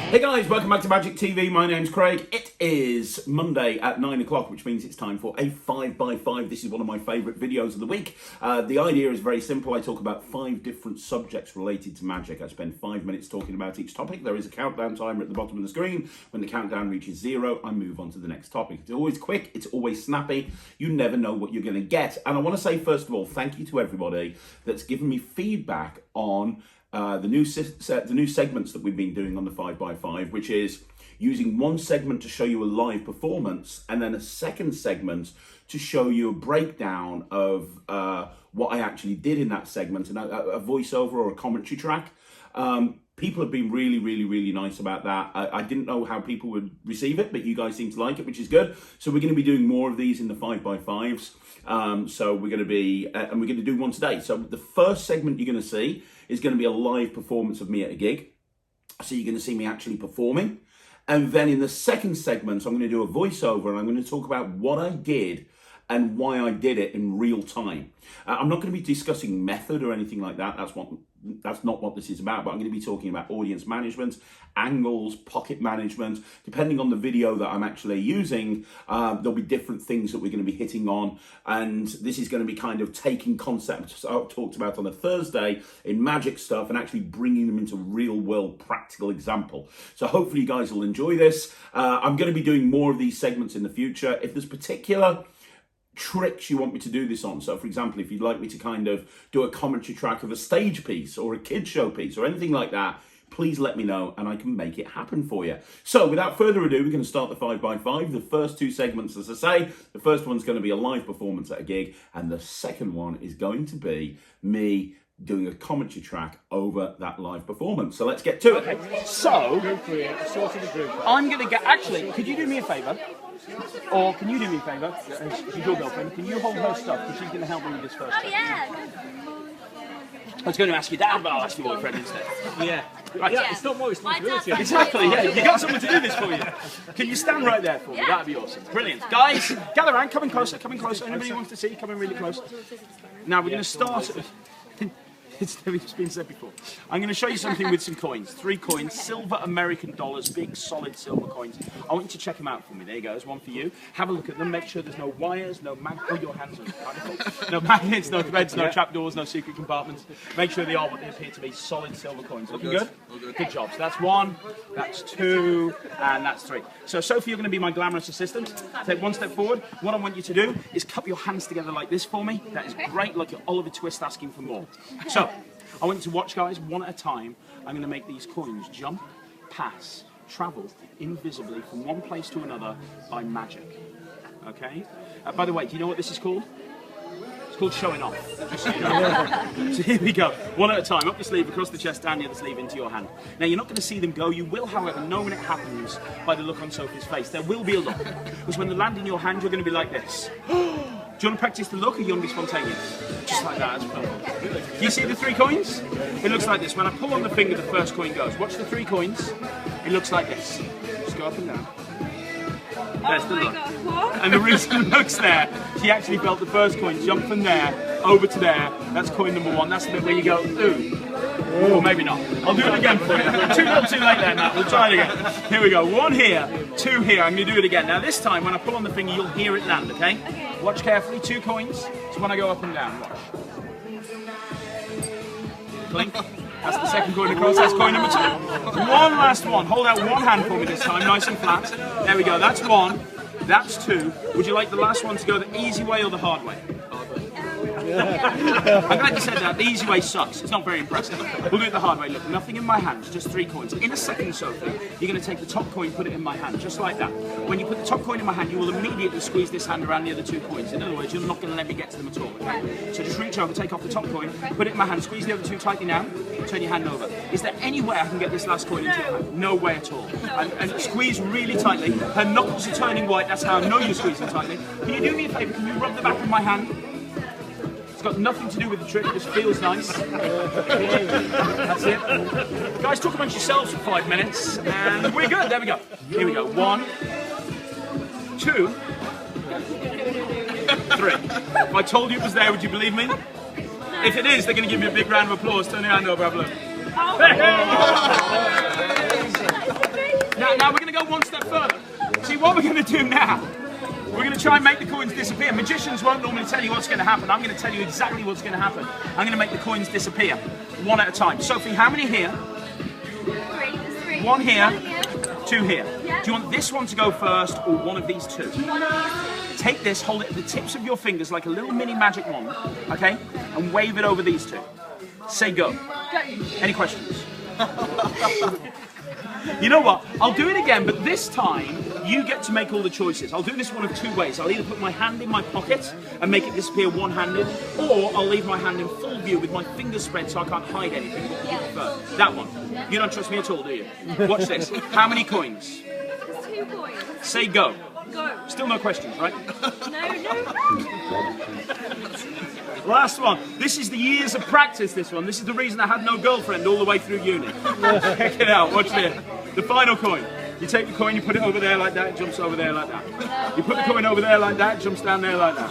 Hey guys, welcome back to Magic TV. My name's Craig. It is Monday at 9 o'clock, which means it's time for a 5x5. This is one of my favourite videos of the week. The idea is very simple. I talk about 5 different subjects related to magic. I spend 5 minutes talking about each topic. There is a countdown timer at the bottom of the screen. When the countdown reaches 0, I move on to the next topic. It's always quick. It's always snappy. You never know what you're going to get. And I want to say, first of all, thank you to everybody that's given me feedback on the new segments that we've been doing on the 5x5, which is using one segment to show you a live performance and then a second segment to show you a breakdown of what I actually did in that segment and a voiceover or a commentary track. People have been really nice about that. I didn't know how people would receive it, but you guys seem to like it, which is good. So we're going to be doing more of these in the 5x5s. So we're going to be, and we're going to do one today. So the first segment you're going to see is going to be a live performance of me at a gig. So you're going to see me actually performing. And then in the second segment, I'm going to do a voiceover and I'm going to talk about what I did and why I did it in real time. I'm not going to be discussing method or anything like that. That's not what this is about, but I'm going to be talking about audience management, angles, pocket management. Depending on the video that I'm actually using, there'll be different things that we're going to be hitting on. And this is going to be kind of taking concepts I've talked about on a Thursday in magic stuff and actually bringing them into real world practical example. So hopefully you guys will enjoy this. I'm going to be doing more of these segments in the future. If there's particular tricks you want me to do this on, so for example, if you'd like me to kind of do a commentary track of a stage piece or a kids show piece or anything like that, please let me know and I can make it happen for you. So without further ado, we're going to start the 5x5. The first 2 segments, as I say, the first one's going to be a live performance at a gig and the second one is going to be me doing a commentary track over that live performance. So let's get to it. Okay, so I'm going to get, actually, could you do me a favour? Or can you do me a favour? She's your girlfriend. Can you hold her stuff? Because she's going to help me with this first. Oh, yeah. I was going to ask your dad, but I'll ask your boyfriend instead. Yeah. Right. Yeah. It's not more responsibility. Exactly, yeah. You got someone to do this for you. Can you stand right there for me? That'd be awesome. Brilliant. Guys, gather around. Come in closer. Come in closer. Anybody who wants to see, come in really close. Now, we're going to start... It's been said before. I'm going to show you something with some coins. 3 coins, silver American dollars, big solid silver coins. I want you to check them out for me. There you go, there's one for you. Have a look at them, make sure there's no wires, no your hands are no magnets, no threads, no trapdoors, no secret compartments. Make sure they are what they appear to be, solid silver coins. Looking good? Good job. So that's 1, that's 2, and that's 3. So Sophie, you're going to be my glamorous assistant. Take 1 step forward. What I want you to do is cup your hands together like this for me. That is great, like your Oliver Twist asking for more. So, I want you to watch, guys, one at a time. I'm going to make these coins jump, pass, travel invisibly from one place to another by magic. Okay? By the way, do you know what this is called? It's called showing off. Just so you know. So here we go. One at a time. Up the sleeve, across the chest, down the other sleeve, into your hand. Now, you're not going to see them go. You will, however, know when it happens by the look on Sophie's face. There will be a look. Because when they land in your hand, you're going to be like this. Do you want to practice the look or do you want to be spontaneous? Just like that, that's perfect. Do you see the 3 coins? It looks like this. When I pull on the finger, the first coin goes. Watch the 3 coins. It looks like this. Just go up and down. There's the look. God, what? And the reason it looks there, she actually felt the first coin jump from there over to there. That's coin number 1. That's the bit where you go, ooh. Or maybe not. I'll do it again for you. Too late there, Matt. We'll try it again. Here we go. 1 here, 2 here. I'm going to do it again. Now this time, when I pull on the finger, you'll hear it land, okay? Watch carefully. 2 coins. So when I go up and down, watch. Clink. That's the second coin across. That's coin number 2. One last one. Hold out one hand for me this time, nice and flat. There we go. That's 1. That's 2. Would you like the last one to go the easy way or the hard way? I'm glad you said that. The easy way sucks. It's not very impressive. We'll do it the hard way. Look, nothing in my hands, just 3 coins. In a second, Sophie, you're going to take the top coin, put it in my hand, just like that. When you put the top coin in my hand, you will immediately squeeze this hand around the other 2 coins. In other words, you're not going to let me get to them at all, okay? So just reach over, take off the top coin, put it in my hand, squeeze the other 2 tightly down, turn your hand over. Is there any way I can get this last coin into your hand? No way at all. And squeeze really tightly. Her knuckles are turning white, that's how I know you're squeezing tightly. Can you do me a favour? Can you rub the back of my hand? It's got nothing to do with the trick, it just feels nice. That's it. Guys, talk amongst yourselves for 5 minutes, and we're good. There we go. Here we go. 1, 2, 3. If I told you it was there, would you believe me? If it is, they're going to give me a big round of applause. Turn your hand over, have a look. Now we're going to go one step further. See, what we're going to do now, we're going to try and make the coins disappear. Magicians won't normally tell you what's going to happen. I'm going to tell you exactly what's going to happen. I'm going to make the coins disappear, one at a time. Sophie, how many here? Three. One here, One here. two here. Yeah. Do you want this one to go first or one of these two? One of these. Take this, hold it at the tips of your fingers like a little mini magic wand, okay? And wave it over these two. Say go. Go. Any questions? You know what? I'll do it again, but this time you get to make all the choices. I'll do this one of two ways. I'll either put my hand in my pocket and make it disappear one-handed, or I'll leave my hand in full view with my fingers spread so I can't hide anything. What would you prefer? That one. You don't trust me at all, do you? Watch this. How many coins? There's 2 coins. Say go. Go. Still no questions, right? No. Last one. This is the years of practice, this one. This is the reason I had no girlfriend all the way through uni. Check it out. Watch this. The final coin. You take the coin, you put it over there like that, it jumps over there like that. You put the coin over there like that, it jumps down there like that.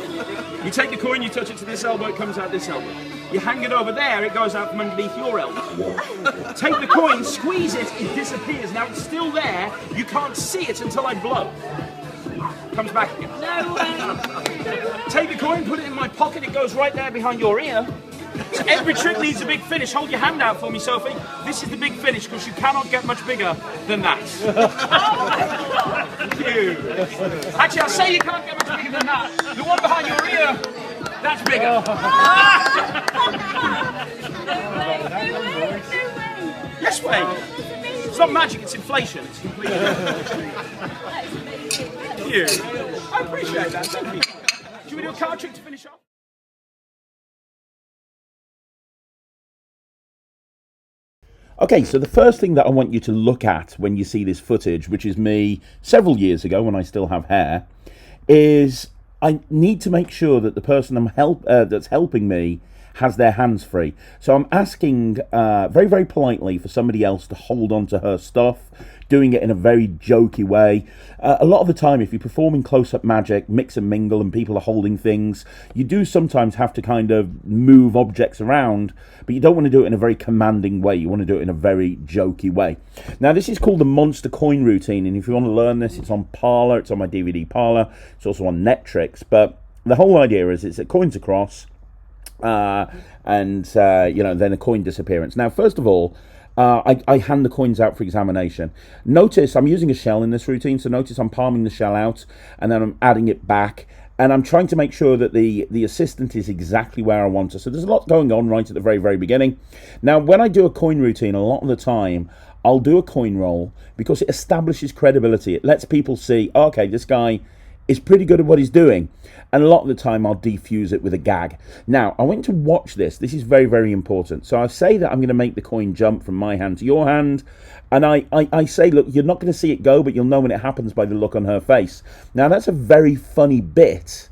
You take the coin, you touch it to this elbow, it comes out this elbow. You hang it over there, it goes out from underneath your elbow. Take the coin, squeeze it, it disappears. Now it's still there, you can't see it until I blow. Comes back again. No way. Take the coin, put it in my pocket, it goes right there behind your ear. So every trick needs a big finish. Hold your hand out for me, Sophie. This is the big finish because you cannot get much bigger than that. Thank you. Actually, I'll say you can't get much bigger than that. The one behind your ear, that's bigger. Yes, way. It's not magic, it's inflation. It's completely Thank you. I appreciate that. Thank you. Should we do a card trick to finish off? Okay, so the first thing that I want you to look at when you see this footage, which is me several years ago when I still have hair, is I need to make sure that the person that's helping me has their hands free. So I'm asking very, very politely for somebody else to hold on to her stuff, doing it in a very jokey way. A lot of the time, if you're performing close-up magic, mix and mingle, and people are holding things, you do sometimes have to kind of move objects around, but you don't want to do it in a very commanding way. You want to do it in a very jokey way. Now, this is called the Monster Coin Routine, and if you want to learn this, it's on Parlour, it's on my DVD Parlour, it's also on Netrix, but the whole idea is it's coins across, and then a coin disappearance. Now, first of all, I hand the coins out for examination. Notice I'm using a shell in this routine, so notice I'm palming the shell out and then I'm adding it back, and I'm trying to make sure that the assistant is exactly where I want her. So there's a lot going on right at the very, very beginning. Now, when I do a coin routine, a lot of the time, I'll do a coin roll because it establishes credibility. It lets people see, okay, this guy is pretty good at what he's doing. And a lot of the time I'll defuse it with a gag. Now, I want you to watch this. This is very, very important. So I say that I'm going to make the coin jump from my hand to your hand. And I say, look, you're not going to see it go, but you'll know when it happens by the look on her face. Now, that's a very funny bit.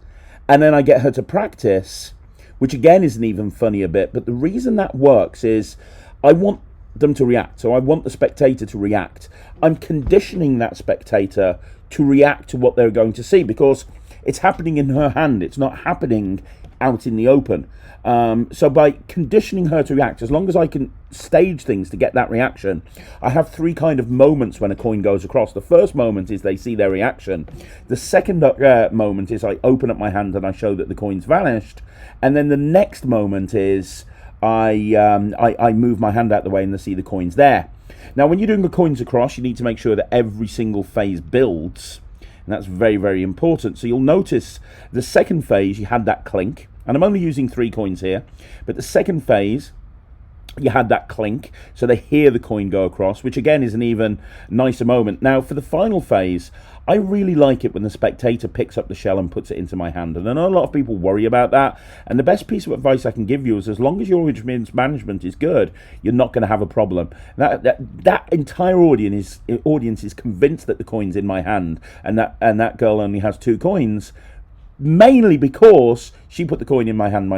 And then I get her to practice, which again is an even funnier bit. But the reason that works is I want them to react. So I want the spectator to react. I'm conditioning that spectator to react to what they're going to see because it's happening in her hand. It's not happening out in the open. So by conditioning her to react, as long as I can stage things to get that reaction, I have 3 kind of moments when a coin goes across. The first moment is they see their reaction. The second moment is I open up my hand and I show that the coin's vanished. And then the next moment is I move my hand out the way and they see the coins there. Now, when you're doing the coins across, you need to make sure that every single phase builds. And that's very, very important. So you'll notice the second phase, you had that clink. And I'm only using 3 coins here. But the second phase, you had that clink. So they hear the coin go across, which again is an even nicer moment. Now, for the final phase, I really like it when the spectator picks up the shell and puts it into my hand. And I know a lot of people worry about that. And the best piece of advice I can give you is as long as your audience management is good, you're not going to have a problem. That entire audience is convinced that the coin's in my hand and that girl only has 2 coins, mainly because she put the coin in my hand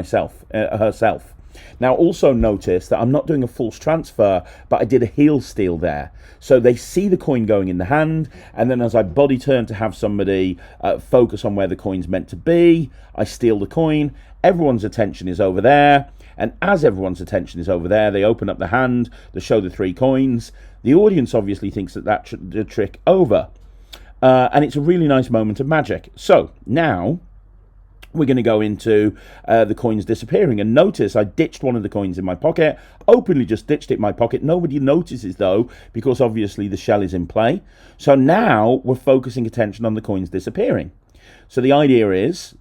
herself. Now, also notice that I'm not doing a false transfer, but I did a heel steal there. So they see the coin going in the hand, and then as I body turn to have somebody focus on where the coin's meant to be, I steal the coin. Everyone's attention is over there, and as everyone's attention is over there, they open up the hand, they show the 3 coins. The audience obviously thinks that that's the trick over. And it's a really nice moment of magic. So now we're going to go into the coins disappearing. And notice I ditched one of the coins in my pocket, openly just ditched it in my pocket. Nobody notices though, because obviously the shell is in play. So now we're focusing attention on the coins disappearing. So the idea is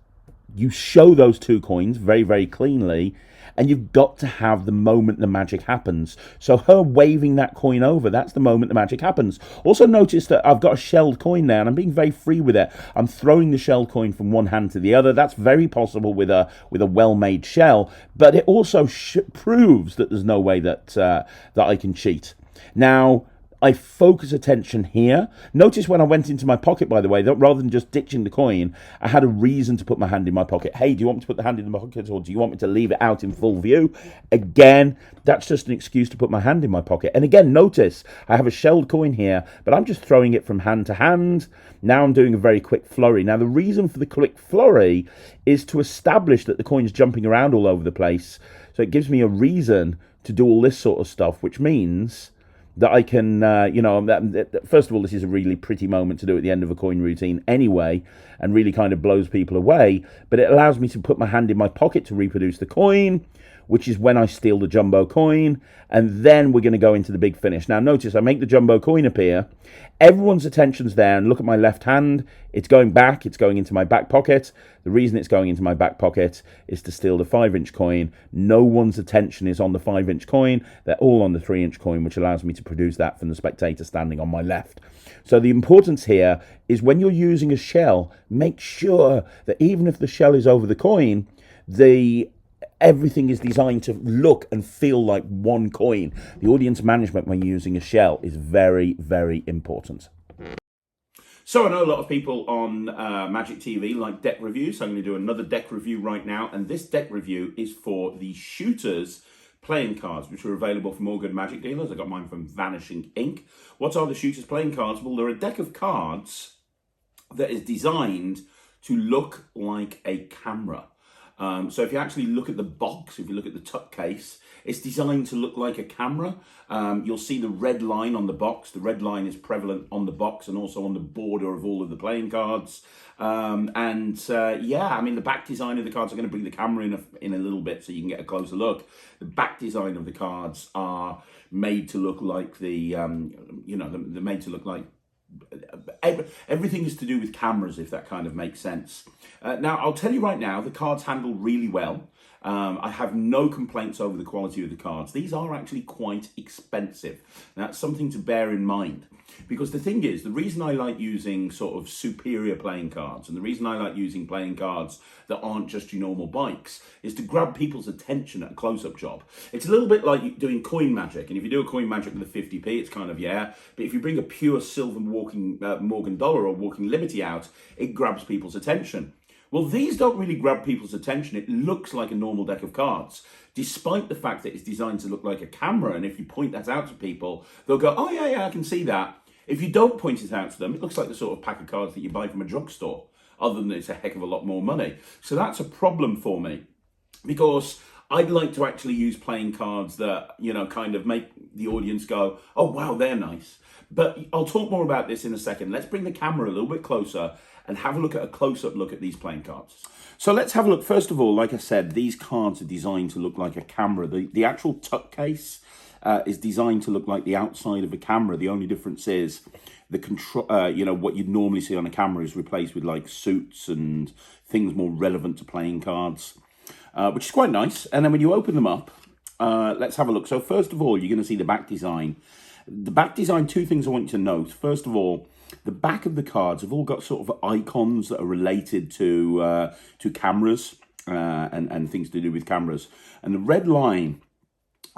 you show those 2 coins very, very cleanly, and you've got to have the moment the magic happens. So her waving that coin over, that's the moment the magic happens. Also notice that I've got a shelled coin there, and I'm being very free with it. I'm throwing the shelled coin from one hand to the other. That's very possible with a well-made shell, but it also proves that there's no way that that I can cheat. Now, I focus attention here. Notice when I went into my pocket, by the way, that rather than just ditching the coin, I had a reason to put my hand in my pocket. Hey, do you want me to put the hand in my pocket, or do you want me to leave it out in full view? Again, that's just an excuse to put my hand in my pocket. And again, notice I have a shelled coin here, but I'm just throwing it from hand to hand. Now I'm doing a very quick flurry. Now, the reason for the quick flurry is to establish that the coin's jumping around all over the place. So it gives me a reason to do all this sort of stuff, which means that I can, first of all, this is a really pretty moment to do at the end of a coin routine anyway, and really kind of blows people away, but it allows me to put my hand in my pocket to reproduce the coin, which is when I steal the jumbo coin, and then we're going to go into the big finish. Now notice I make the jumbo coin appear, everyone's attention's there, and look at my left hand, it's going back, it's going into my back pocket. The reason it's going into my back pocket is to steal the 5-inch coin. No one's attention is on the 5-inch coin, they're all on the 3-inch coin, which allows me to produce that from the spectator standing on my left. So the importance here is when you're using a shell, make sure that even if the shell is over the coin, everything is designed to look and feel like one coin. The audience management when using a shell is very, very important. So I know a lot of people on Magic TV like deck reviews, so I'm going to do another deck review right now, and this deck review is for the Shooters playing cards, which are available from all good Magic dealers. I got mine from Vanishing Ink. What are the Shooters playing cards? Well, they're a deck of cards that is designed to look like a camera. So if you actually look at the box, if you look at the tuck case, it's designed to look like a camera. You'll see the red line on the box. The red line is prevalent on the box and also on the border of all of the playing cards. Yeah, I mean, the back design of the cards, are going to bring the camera in a little bit so you can get a closer look. The back design of the cards are made to look like they're made to look like everything is to do with cameras, if that kind of makes sense. Now, I'll tell you right now, the cards handle really well. I have no complaints over the quality of the cards. These are actually quite expensive. That's something to bear in mind. Because the thing is, the reason I like using sort of superior playing cards, and the reason I like using playing cards that aren't just your normal bikes, is to grab people's attention at a close-up job. It's a little bit like doing coin magic, and if you do a coin magic with a 50p, it's kind of, yeah, but if you bring a pure silver walking Morgan dollar or walking Liberty out, it grabs people's attention. Well, these don't really grab people's attention. It looks like a normal deck of cards, despite the fact that it's designed to look like a camera, and if you point that out to people, they'll go, oh yeah, I can see that. If you don't point it out to them, it looks like the sort of pack of cards that you buy from a drugstore, other than it's a heck of a lot more money. So that's a problem for me, because I'd like to actually use playing cards that, kind of make the audience go, oh wow, they're nice. But I'll talk more about this in a second. Let's bring the camera a little bit closer and have a look at a close-up look at these playing cards. So let's have a look. First of all, like I said, these cards are designed to look like a camera. The actual tuck case is designed to look like the outside of a camera. The only difference is the control. What you'd normally see on a camera is replaced with like suits and things more relevant to playing cards, which is quite nice. And then when you open them up, let's have a look. So first of all, you're going to see the back design. The back design, 2 things I want you to note. First of all, the back of the cards have all got sort of icons that are related to cameras and things to do with cameras. And the red line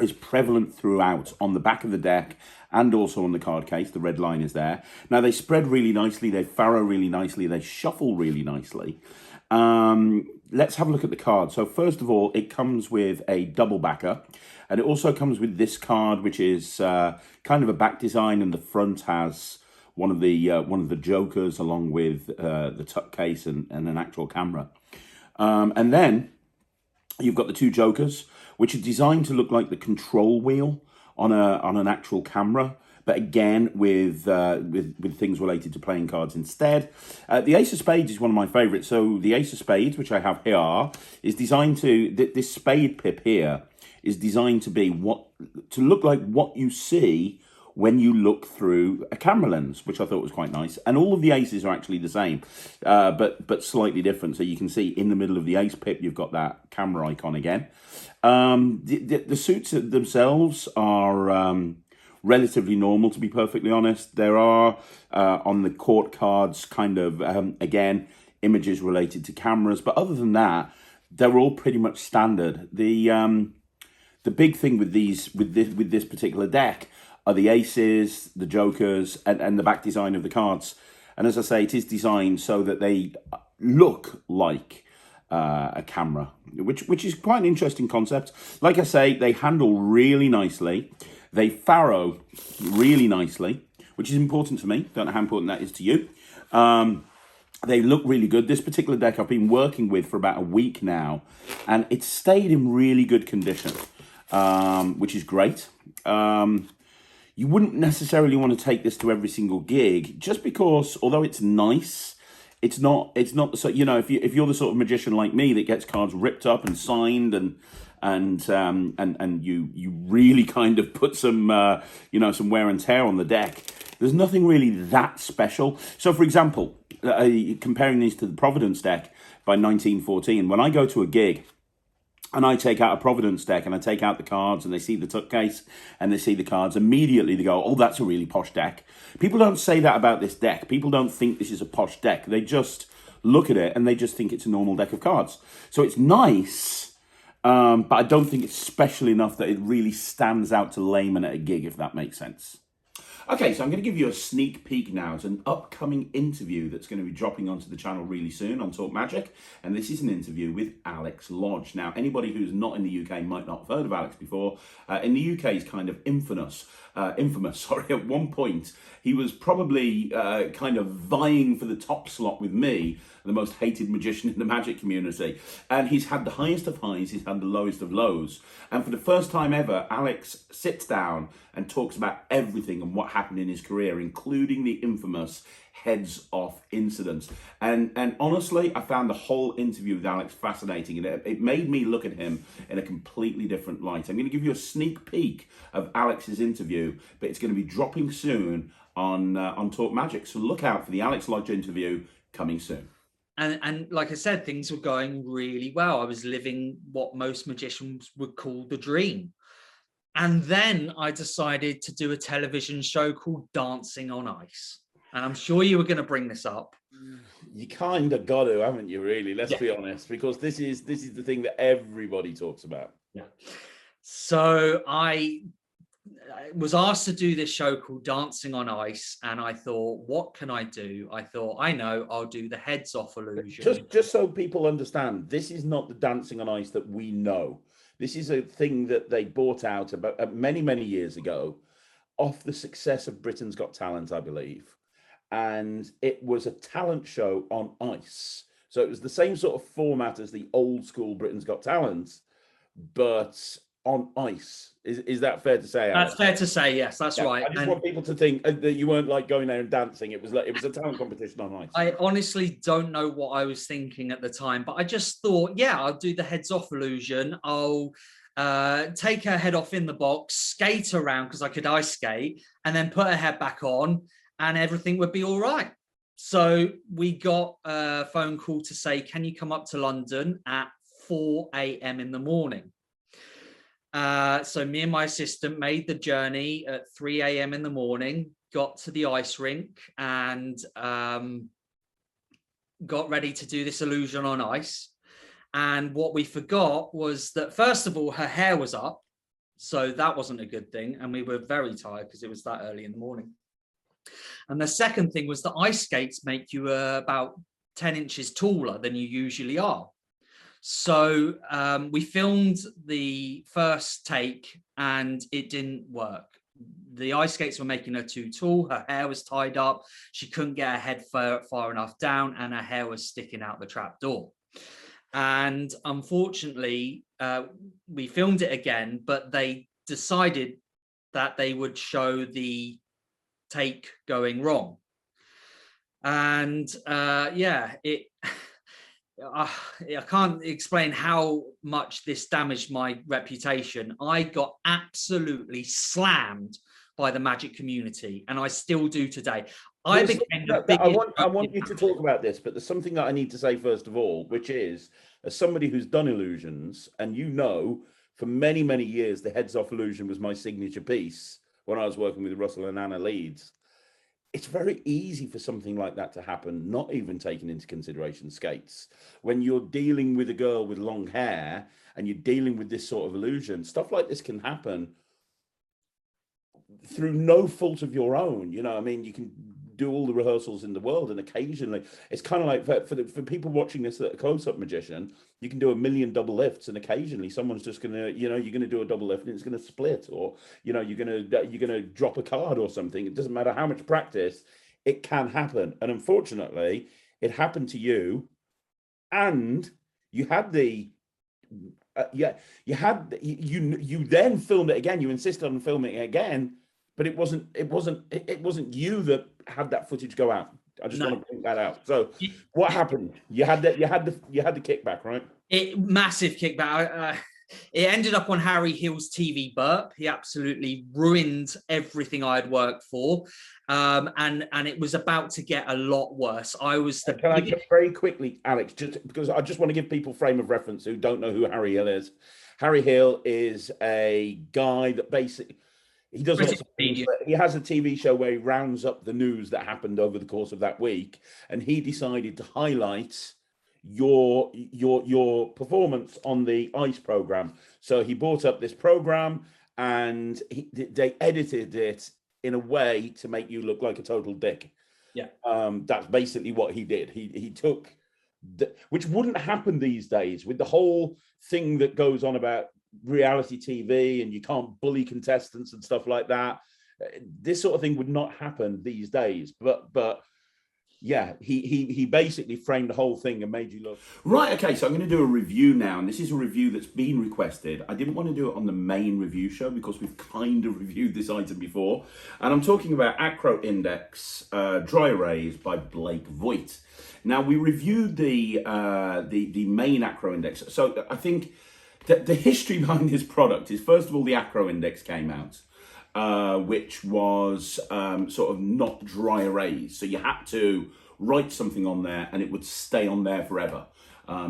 is prevalent throughout on the back of the deck and also on the card case. The red line is there. Now, they spread really nicely, they furrow really nicely, they shuffle really nicely. Let's have a look at the card. So first of all, it comes with a double backer, and it also comes with this card, which is kind of a back design, and the front has one of the jokers along with the tuck case and an actual camera. And then you've got the two jokers, which are designed to look like the control wheel on an actual camera, but again with things related to playing cards instead. The Ace of Spades is one of my favourites. So the Ace of Spades, which I have here, is designed to this spade pip here is designed to be to look like what you see when you look through a camera lens, which I thought was quite nice. And all of the aces are actually the same, but slightly different. So you can see in the middle of the ace pip, you've got that camera icon again. The suits themselves are relatively normal, to be perfectly honest. There are, on the court cards, kind of, again, images related to cameras. But other than that, they're all pretty much standard. The big thing with this particular deck are the aces, the jokers, and the back design of the cards. And as I say, it is designed so that they look like a camera, which is quite an interesting concept. Like I say, they handle really nicely. They faro really nicely, which is important to me. Don't know how important that is to you. They look really good. This particular deck I've been working with for about a week now, and it's stayed in really good condition, which is great. You wouldn't necessarily want to take this to every single gig, just because, although it's nice, it's not so, you know, if you're the sort of magician like me that gets cards ripped up and signed and you really kind of put some some wear and tear on the deck, there's nothing really that special. So for example, comparing these to the Providence deck by 1914, when I go to a gig and I take out a Providence deck and I take out the cards and they see the tuck case and they see the cards, immediately they go, oh, that's a really posh deck. People don't say that about this deck. People don't think this is a posh deck. They just look at it and they just think it's a normal deck of cards. So it's nice, but I don't think it's special enough that it really stands out to laymen at a gig, if that makes sense. Okay, so I'm going to give you a sneak peek now. It's an upcoming interview that's going to be dropping onto the channel really soon on Talk Magic, and this is an interview with Alex Lodge. Now, anybody who's not in the UK might not have heard of Alex before. In the UK, he's kind of infamous. At one point, he was probably kind of vying for the top slot with me, the most hated magician in the magic community. And he's had the highest of highs, he's had the lowest of lows. And for the first time ever, Alex sits down and talks about everything and what happened in his career, including the infamous heads off incident. And honestly, I found the whole interview with Alex fascinating, and it made me look at him in a completely different light. I'm going to give you a sneak peek of Alex's interview, but it's going to be dropping soon on Talk Magic. So look out for the Alex Lodge interview coming soon. And like I said, things were going really well. I was living what most magicians would call the dream. And then I decided to do a television show called Dancing on Ice. And I'm sure you were going to bring this up. You kind of got to, haven't you, really? Let's be honest, because this is the thing that everybody talks about. Yeah. So I was asked to do this show called Dancing on Ice, and I thought, what can I do? I thought, I know, I'll do the heads off illusion. Just so people understand, this is not the Dancing on Ice that we know. This is a thing that they bought out about many, many years ago off the success of Britain's Got Talent, I believe. And it was a talent show on ice. So it was the same sort of format as the old school Britain's Got Talent, but on ice. Is that fair to say, Alex? That's fair to say, yes, that's right. I just want people to think that you weren't like going there and dancing. It was a talent competition on ice. I honestly don't know what I was thinking at the time, but I just thought, yeah, I'll do the heads off illusion. I'll take her head off in the box, skate around because I could ice skate, and then put her head back on, and everything would be all right. So we got a phone call to say, can you come up to London at 4 a.m. in the morning? So me and my assistant made the journey at 3 a.m. in the morning, got to the ice rink, and got ready to do this illusion on ice. And what we forgot was that, first of all, her hair was up. So that wasn't a good thing. And we were very tired because it was that early in the morning. And the second thing was the ice skates make you about 10 inches taller than you usually are. So we filmed the first take and it didn't work. The ice skates were making her too tall. Her hair was tied up. She couldn't get her head far enough down, and her hair was sticking out the trap door. And unfortunately, we filmed it again, but they decided that they would show the take going wrong. And yeah, I can't explain how much this damaged my reputation. I got absolutely slammed by the magic community, and I still do today. I want you to talk about this, but there's something that I need to say first of all, which is, as somebody who's done illusions, and you know, for many, many years, the heads off illusion was my signature piece when I was working with Russell and Anna Leeds. It's very easy for something like that to happen, not even taking into consideration skates. When you're dealing with a girl with long hair and you're dealing with this sort of illusion, stuff like this can happen through no fault of your own. You know, I mean, you can do all the rehearsals in the world, and occasionally it's kind of like for people watching this that are close-up magician, you can do a million double lifts, and occasionally someone's just gonna, you know, you're gonna do a double lift and it's gonna split, or you know, you're gonna drop a card or something. It doesn't matter how much practice, it can happen. And unfortunately it happened to you, and you had the you then filmed it again. You insisted on filming it again, but it wasn't you that had that footage go out. I just want to point that out. So what happened? You had the kickback, right? Massive kickback. It ended up on Harry Hill's TV burp. He absolutely ruined everything I had worked for, and it was about to get a lot worse. I very quickly, Alex, just because I just want to give people frame of reference who don't know who Harry Hill is. Harry Hill is a guy that basically, he does lots of things, but he has a TV show where he rounds up the news that happened over the course of that week, and he decided to highlight your performance on the ICE program. So he brought up this program, and they edited it in a way to make you look like a total dick. Yeah, that's basically what he did. He took which wouldn't happen these days with the whole thing that goes on about reality TV and you can't bully contestants and stuff like that. This sort of thing would not happen these days, but yeah, he basically framed the whole thing and made you look right. Okay, so I'm going to do a review now, and this is a review that's been requested. I didn't want to do it on the main review show because we've kind of reviewed this item before, and I'm talking about Acro Index Dry Erase by Blake Vogt. Now, we reviewed the main Acro Index, so I think the history behind this product is, first of all, the Acro Index came out, which was sort of not dry erase. So you had to write something on there and it would stay on there forever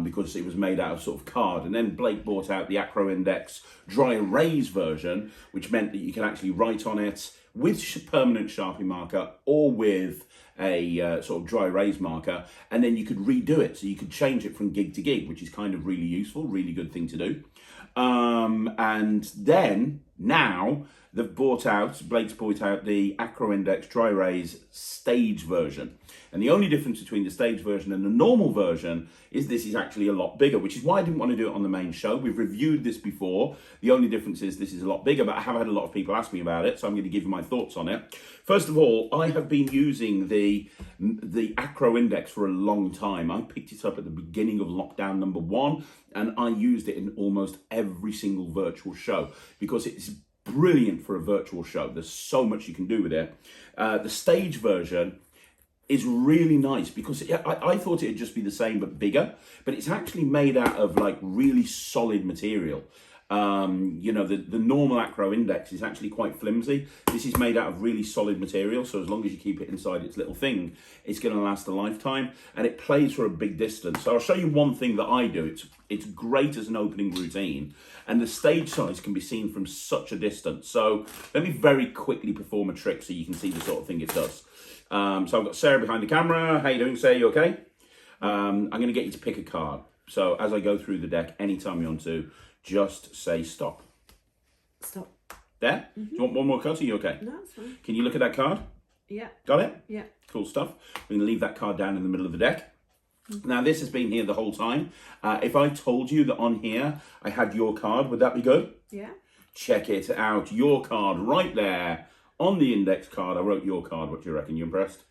because it was made out of sort of card. And then Blake brought out the Acro Index dry erase version, which meant that you can actually write on it with permanent Sharpie marker or with a sort of dry erase marker, and then you could redo it. So you could change it from gig to gig, which is kind of really useful, really good thing to do. And then now Blake's brought out the Acro Index Dry Erase stage version. And the only difference between the stage version and the normal version is this is actually a lot bigger, which is why I didn't want to do it on the main show. We've reviewed this before. The only difference is this is a lot bigger, but I have had a lot of people ask me about it, so I'm going to give you my thoughts on it. First of all, I have been using the Acro Index for a long time. I picked it up at the beginning of lockdown number 1, and I used it in almost every single virtual show because it's brilliant for a virtual show. There's so much you can do with it. The stage version is really nice because I thought it'd just be the same but bigger, but it's actually made out of like really solid material. You know, the normal Acro Index is actually quite flimsy. This is made out of really solid material, so as long as you keep it inside its little thing, it's going to last a lifetime, and it plays for a big distance. So I'll show you one thing that I do. It's great as an opening routine, and the stage size can be seen from such a distance. So let me very quickly perform a trick so you can see the sort of thing it does. So I've got Sarah behind the camera. How you doing, Sarah? You okay? I'm going to get you to pick a card. So as I go through the deck, anytime you want to, just say stop. Stop. There? Do you want one more card? Are you okay? No, it's fine. Can you look at that card? Yeah. Got it? Yeah. Cool stuff. We're going to leave that card down in the middle of the deck. Now, this has been here the whole time. If I told you that on here I had your card, would that be good? Yeah. Check it out. Your card right there on the index card. I wrote your card. What do you reckon? You impressed?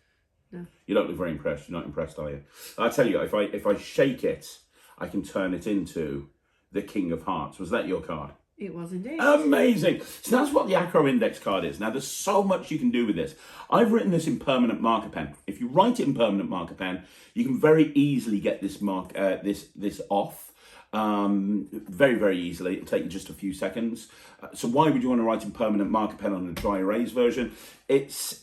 No. You don't look very impressed. You're not impressed, are you? I tell you, if I shake it, I can turn it into the King of Hearts. Was that your card? It was indeed. Amazing. So that's what the Acro index card is. Now, there's so much you can do with this. I've written this in permanent marker pen. If you write it in permanent marker pen, you can very easily get this this off. Very, very easily. It'll take you just a few seconds. So why would you want to write in permanent marker pen on a dry erase version? If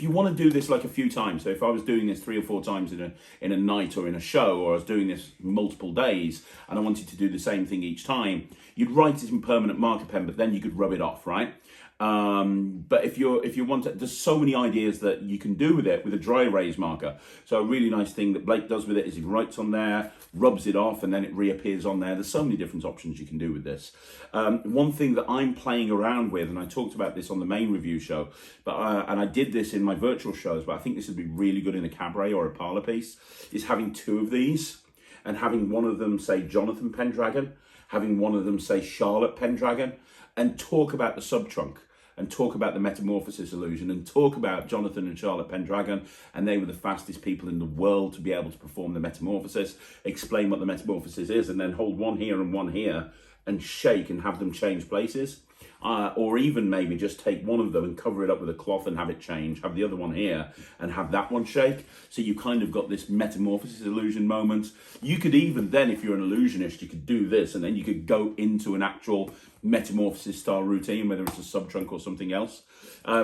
you want to do this like a few times, so if I was doing this 3 or 4 times in a night or in a show, or I was doing this multiple days and I wanted to do the same thing each time, you'd write it in permanent marker pen, but then you could rub it off, right? But if you want to, there's so many ideas that you can do with it with a dry erase marker. So a really nice thing that Blake does with it is he writes on there, rubs it off, and then it reappears on there. There's so many different options you can do with this. One thing that I'm playing around with, and I talked about this on the main review show, but and I did this in my virtual shows, but I think this would be really good in a cabaret or a parlour piece, is having 2 of these and having one of them say Jonathan Pendragon, having one of them say Charlotte Pendragon, and talk about the subtrunk, and talk about the metamorphosis illusion, and talk about Jonathan and Charlotte Pendragon, and they were the fastest people in the world to be able to perform the metamorphosis, explain what the metamorphosis is, and then hold one here and one here, and shake and have them change places. Or even maybe just take one of them and cover it up with a cloth and have it change, have the other one here and have that one shake. So you kind of got this metamorphosis illusion moment. You could even then, if you're an illusionist, you could do this and then you could go into an actual metamorphosis style routine, whether it's a sub-trunk or something else.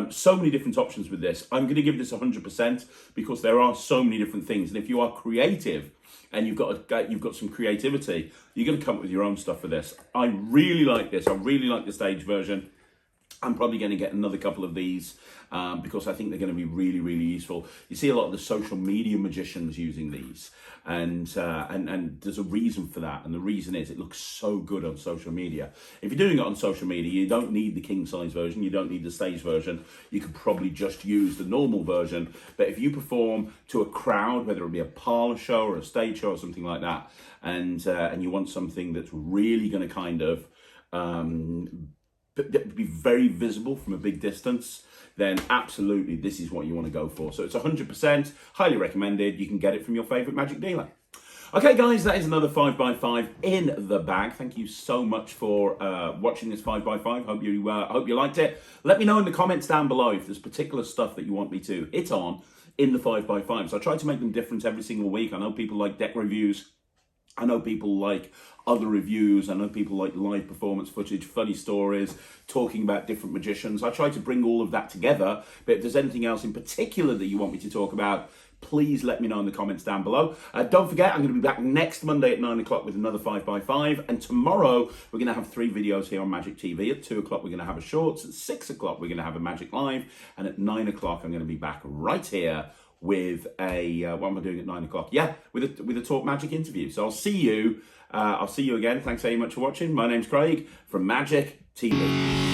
So many different options with this. I'm going to give this 100% because there are so many different things. And if you are creative, and you've got some creativity, you're going to come up with your own stuff for this. I really like this. I really like the stage version. I'm probably going to get another couple of these because I think they're going to be really, really useful. You see a lot of the social media magicians using these, and there's a reason for that. And the reason is it looks so good on social media. If you're doing it on social media, you don't need the king size version. You don't need the stage version. You could probably just use the normal version. But if you perform to a crowd, whether it be a parlour show or a stage show or something like that, and you want something that's really going to kind of be very visible from a big distance, then absolutely this is what you want to go for. So it's 100%, highly recommended. You can get it from your favourite magic dealer. Okay guys, that is another 5x5 in the bag. Thank you so much for watching this 5x5. Hope you liked it. Let me know in the comments down below if there's particular stuff that you want me to hit on in the 5x5. So I try to make them different every single week. I know people like deck reviews. I know people like other reviews. I know people like live performance footage, funny stories, talking about different magicians. I try to bring all of that together. But if there's anything else in particular that you want me to talk about, please let me know in the comments down below. Don't forget, I'm going to be back next Monday at 9 o'clock with another 5x5. And tomorrow, we're going to have 3 videos here on Magic TV. At 2 o'clock, we're going to have a Shorts. At 6 o'clock, we're going to have a Magic Live. And at 9 o'clock, I'm going to be back right here with a what am I doing at 9 o'clock? Yeah, with a Talk Magic interview. So I'll see you again. Thanks very much for watching. My name's Craig from Magic TV.